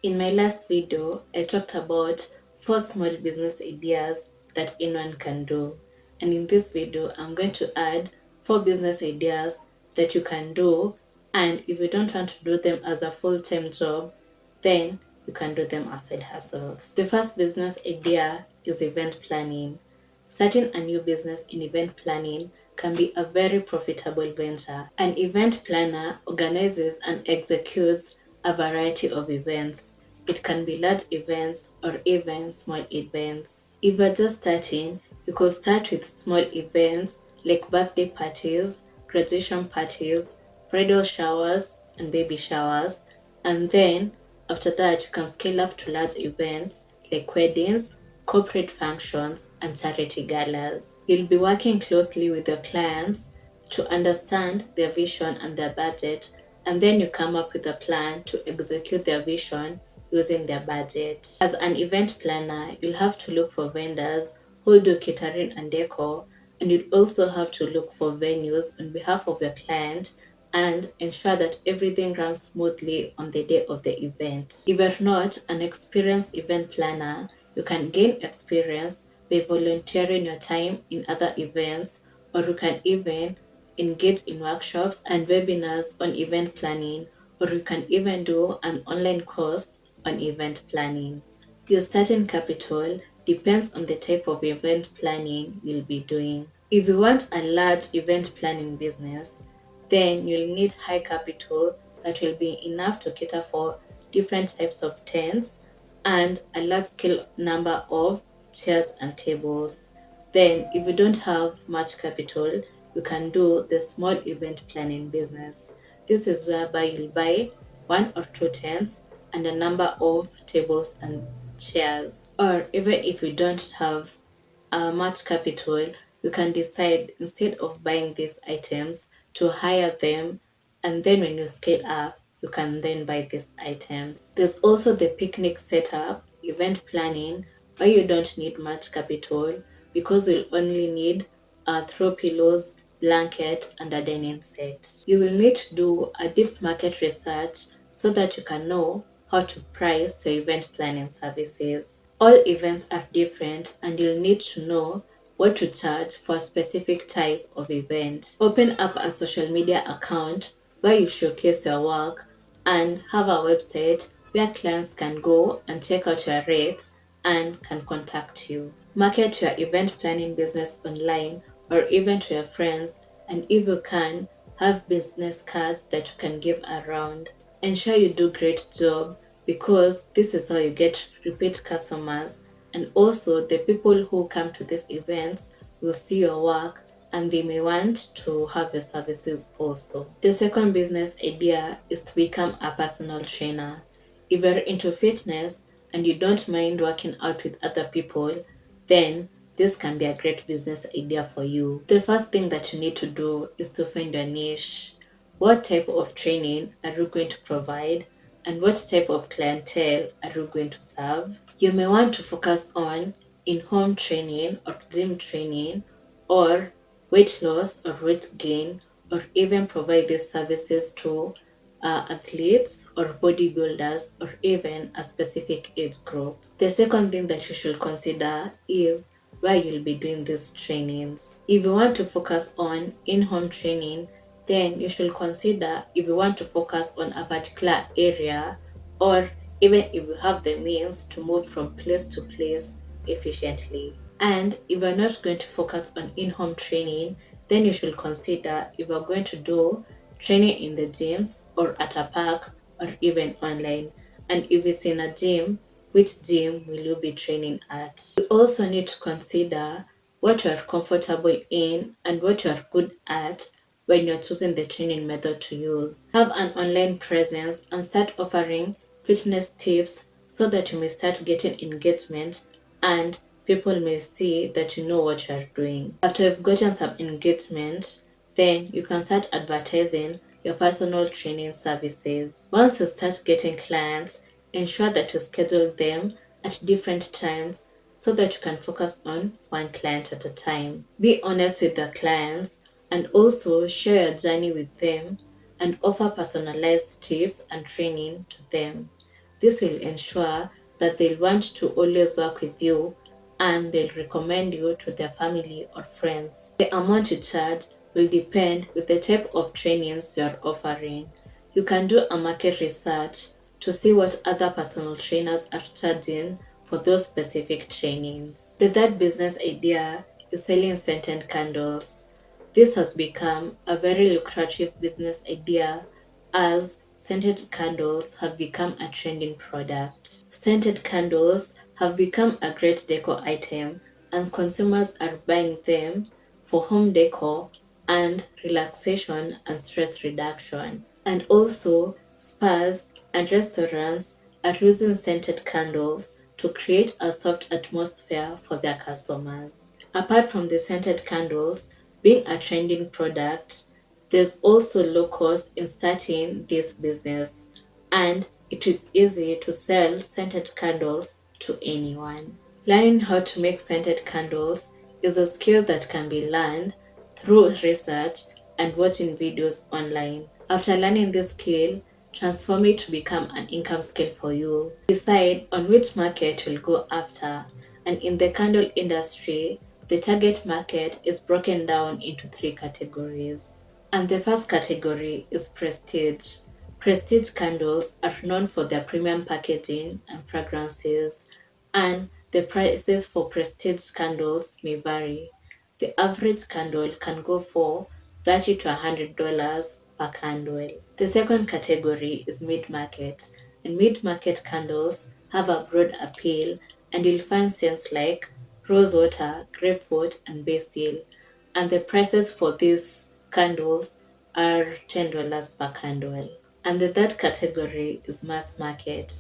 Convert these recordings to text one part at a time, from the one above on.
In my last video, I talked about 4 small business ideas that anyone can do. And in this video, I'm going to add 4 business ideas that you can do. And if you don't want to do them as a full-time job, then you can do them as side hustles. The first business idea is event planning. Starting a new business in event planning can be a very profitable venture. An event planner organizes and executes a variety of events. It can be large events or even small events. If you're just starting, you could start with small events like birthday parties, graduation parties, bridal showers, and baby showers. And then after that, you can scale up to large events like weddings, corporate functions, and charity galas. You'll be working closely with your clients to understand their vision and their budget, and then you come up with a plan to execute their vision using their budget. As an event planner, you'll have to look for vendors who do catering and decor, and you'll also have to look for venues on behalf of your client and ensure that everything runs smoothly on the day of the event. If you're not an experienced event planner, you can gain experience by volunteering your time in other events, or you can even engage in workshops and webinars on event planning, or you can even do an online course on event planning. Your starting capital depends on the type of event planning you'll be doing. If you want a large event planning business, then you'll need high capital that will be enough to cater for different types of tents and a large scale number of chairs and tables. Then, if you don't have much capital, you can do the small event planning business. This is whereby you'll buy 1 or 2 tents and a number of tables and chairs. Or even if you don't have much capital, you can decide instead of buying these items to hire them, and then when you scale up, you can then buy these items. There's also the picnic setup, event planning, where you don't need much capital because you'll only need throw pillows, blanket, and a dining set. You will need to do a deep market research so that you can know how to price your event planning services. All events are different and you'll need to know what to charge for a specific type of event. Open up a social media account where you showcase your work and have a website where clients can go and check out your rates and can contact you. Market your event planning business online or even to your friends, and if you can, have business cards that you can give around. Ensure you do great job because this is how you get repeat customers, and also the people who come to these events will see your work and they may want to have your services also. The second business idea is to become a personal trainer. If you're into fitness and you don't mind working out with other people, then this can be a great business idea for you. The first thing that you need to do is to find your niche. What type of training are you going to provide? And what type of clientele are you going to serve? You may want to focus on in-home training or gym training, or weight loss or weight gain, or even provide these services to athletes or bodybuilders or even a specific age group. The second thing that you should consider is where you'll be doing these trainings. If you want to focus on in-home training, then you should consider if you want to focus on a particular area, or even if you have the means to move from place to place efficiently. And if you're not going to focus on in-home training, then you should consider if you're going to do training in the gyms or at a park or even online. And if it's in a gym, which gym will you be training at? You also need to consider what you are comfortable in and what you are good at when you're choosing the training method to use. Have an online presence and start offering fitness tips so that you may start getting engagement and people may see that you know what you are doing. After you've gotten some engagement, then you can start advertising your personal training services. Once you start getting clients, ensure that you schedule them at different times so that you can focus on one client at a time. Be honest with the clients and also share your journey with them and offer personalized tips and training to them. This will ensure that they'll want to always work with you and they'll recommend you to their family or friends. The amount you charge will depend with the type of trainings you're offering. You can do a market research to see what other personal trainers are charging for those specific trainings. The third business idea is selling scented candles. This has become a very lucrative business idea as scented candles have become a trending product. Scented candles have become a great decor item and consumers are buying them for home decor and relaxation and stress reduction. And also, spas and restaurants are using scented candles to create a soft atmosphere for their customers. Apart from the scented candles being a trending product, there's also low cost in starting this business, and it is easy to sell scented candles to anyone. Learning how to make scented candles is a skill that can be learned through research and watching videos online. After learning this skill, transform it to become an income skill for you. Decide on which market you'll go after, and in the candle industry, the target market is broken down into three categories. And the first category is prestige. Prestige candles are known for their premium packaging and fragrances, and the prices for prestige candles may vary. The average candle can go for $30 to $100 per candle. The second category is mid-market, and mid-market candles have a broad appeal, and you'll find scents like rosewater, grapefruit, and basil. And the prices for these candles are $10 per candle. And the third category is mass market.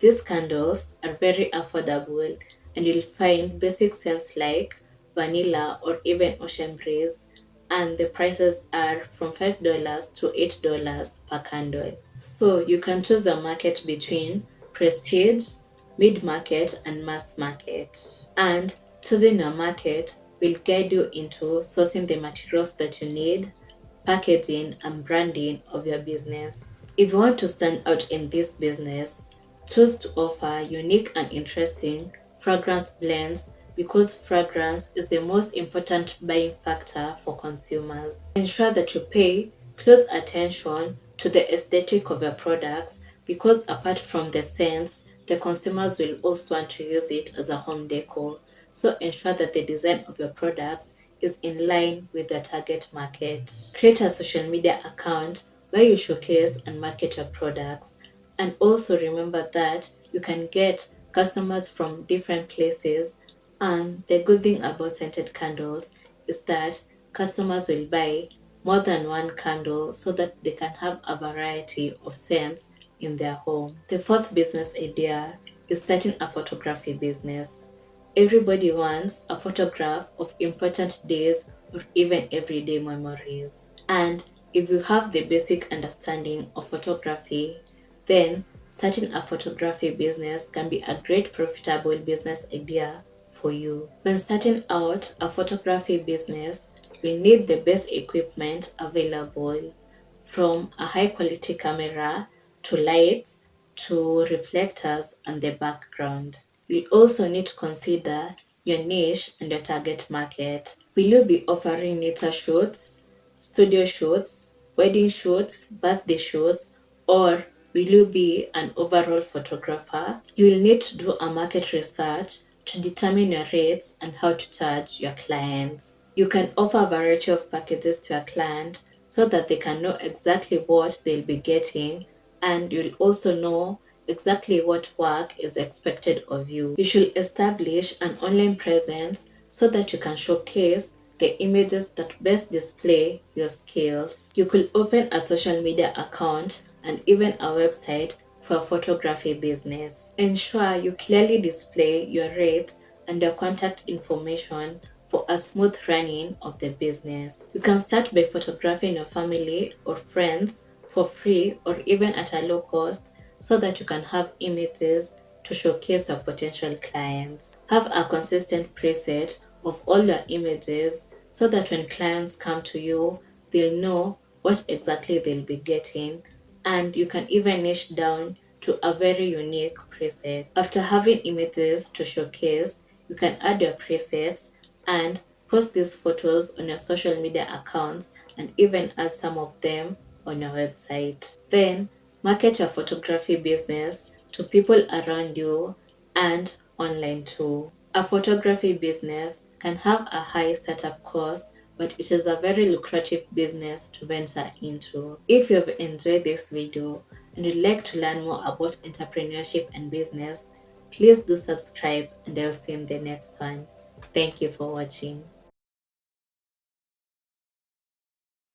These candles are very affordable and you'll find basic scents like vanilla or even ocean breeze, and the prices are from $5 to $8 per candle. So you can choose a market between prestige, mid-market and mass market. And choosing a market will guide you into sourcing the materials that you need, packaging and branding of your business. If you want to stand out in this business, choose to offer unique and interesting fragrance blends because fragrance is the most important buying factor for consumers. Ensure that you pay close attention to the aesthetic of your products because apart from the scents, the consumers will also want to use it as a home decor. So ensure that the design of your products is in line with the target market. Create a social media account where you showcase and market your products. And also remember that you can get customers from different places. And the good thing about scented candles is that customers will buy more than one candle so that they can have a variety of scents in their home. The fourth business idea is starting a photography business. Everybody wants a photograph of important days or even everyday memories. And if you have the basic understanding of photography, then starting a photography business can be a great profitable business idea for you. When starting out a photography business, you'll need the best equipment available, from a high quality camera to lights to reflectors and the background. You'll also need to consider your niche and your target market. Will you be offering nature shoots, studio shoots, wedding shoots, birthday shoots, or will you be an overall photographer? You will need to do a market research to determine your rates and how to charge your clients. You can offer a variety of packages to your client so that they can know exactly what they'll be getting, and you'll also know exactly what work is expected of you. You should establish an online presence so that you can showcase the images that best display your skills. You could open a social media account and even a website for a photography business. Ensure you clearly display your rates and your contact information for a smooth running of the business. You can start by photographing your family or friends for free or even at a low cost so that you can have images to showcase your potential clients. Have a consistent preset of all your images so that when clients come to you, they'll know what exactly they'll be getting, and you can even niche down to a very unique preset. After having images to showcase, you can add your presets and post these photos on your social media accounts and even add some of them on your website. Then market your photography business to people around you and online too. A photography business can have a high startup cost, but it is a very lucrative business to venture into. If you've enjoyed this video and you'd like to learn more about entrepreneurship and business, please do subscribe and I'll see you in the next one. Thank you for watching.